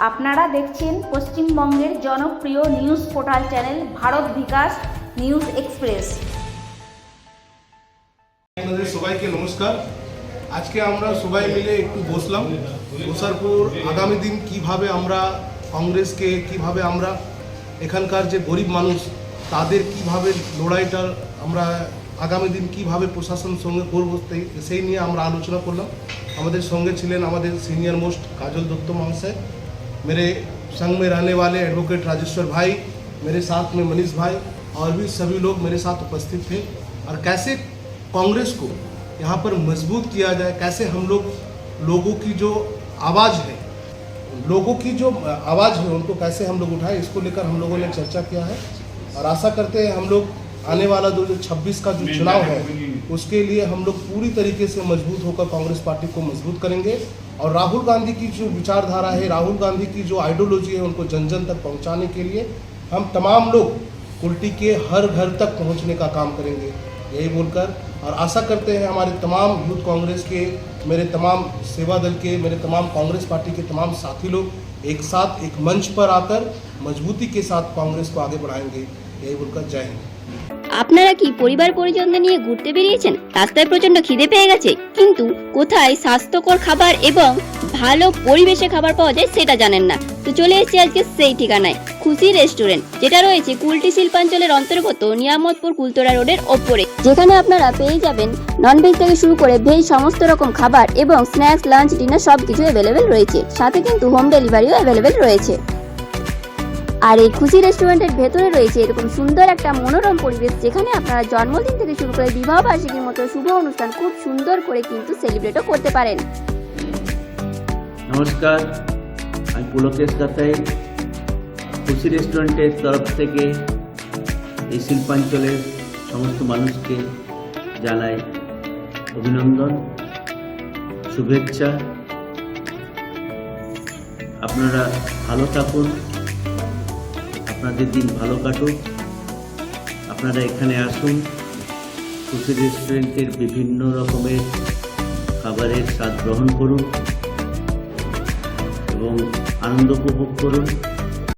আপনারা দেখছেন পশ্চিমবঙ্গের জনপ্রিয় নিউজ পোর্টাল চ্যানেল ভারত বিকাশ নিউজ এক্সপ্রেস। আপনাদের সবাইকে নমস্কার। আজকে আমরা সবাই মিলে একটু বসলাম, বসার পর আগামী দিন কিভাবে আমরা কংগ্রেসকে, কিভাবে আমরা এখানকার যে গরিব মানুষ তাদের কিভাবে লড়াইটা আমরা আগামী দিন কিভাবে প্রশাসনের সঙ্গে করব সেই নিয়ে আমরা আলোচনা করলাম। আমাদের সঙ্গে ছিলেন আমাদের सीनियर मोस्ट काजल दत्त महाशय, मेरे संग में रहने वाले एडवोकेट राजेश्वर भाई, मेरे साथ में मनीष भाई और भी सभी लोग मेरे साथ उपस्थित थे। और कैसे कांग्रेस को यहाँ पर मजबूत किया जाए, कैसे हम लोग लोगों की जो आवाज़ है, लोगों की जो आवाज़ है उनको कैसे हम लोग उठाएं, इसको लेकर हम लोगों ने चर्चा किया है। और आशा करते हैं हम लोग आने वाला 2026 का जो चुनाव है उसके लिए हम लोग पूरी तरीके से मजबूत होकर कांग्रेस पार्टी को मजबूत करेंगे। और राहुल गांधी की जो विचारधारा है, राहुल गांधी की जो आइडियोलॉजी है, उनको जन जन तक पहुंचाने के लिए हम तमाम लोग कुल्टी के हर घर तक पहुंचने का काम करेंगे, यही बोलकर। और आशा करते हैं हमारे तमाम यूथ कांग्रेस के, मेरे तमाम सेवा दल के, मेरे तमाम कांग्रेस पार्टी के तमाम साथी लोग एक साथ एक मंच पर आकर मजबूती के साथ कांग्रेस को आगे बढ़ाएंगे, यही बोलकर जय हिंद। আপনারা কি পরিবার পরিজনদের নিয়ে ঘুরতে বেরিয়েছেন? রাস্তায় প্রচন্ড খিদে পেয়ে গেছে, কিন্তু কোথায় স্বাস্থ্যকর খাবার এবং ভালো পরিবেশে খাবার পাওয়া যায় সেটা জানেন না। তো চলে এসেছি আজকে সেই ঠিকানায়, খুশি রেস্টুরেন্ট, যেটা রয়েছে কুলটি শিল্পাঞ্চলের অন্তর্গত নিয়ামতপুর কুলতরা রোডের ওপরে, যেখানে আপনারা পেয়ে যাবেন ননভেজ থেকে শুরু করে ভেজ সমস্ত রকম খাবার এবং স্ন্যাক্স, লাঞ্চ, ডিনার সবকিছু অ্যাভেলেবেল রয়েছে। সাথে কিন্তু হোম ডেলিভারিও অ্যাভেলেবেল রয়েছে। আর এই খুশি রেস্টুরেন্টের ভেতরে রয়েছে এরকম সুন্দর একটা মনোরম পরিবেশ, যেখানে আপনারা জন্মদিন থেকে শুরু করে বিবাহ বার্ষিকীর মতো শুভ অনুষ্ঠান খুব সুন্দর করে কিন্তু সেলিব্রেটও করতে পারেন। নমস্কার, আমি পুলকেশ কাতাই। খুশি রেস্টুরেন্টের তরফ থেকে এই শিল্পাঞ্চলের সমস্ত মানুষকে জানাই অভিনন্দন, শুভেচ্ছা। আপনারা ভালো থাকুন, আপনাদের দিন ভালো কাটুক। আপনারা এখানে আসুন, খুশি রেস্টুরেন্টের বিভিন্ন রকমের খাবারের স্বাদ গ্রহণ করুন এবং আনন্দ উপভোগ করুন।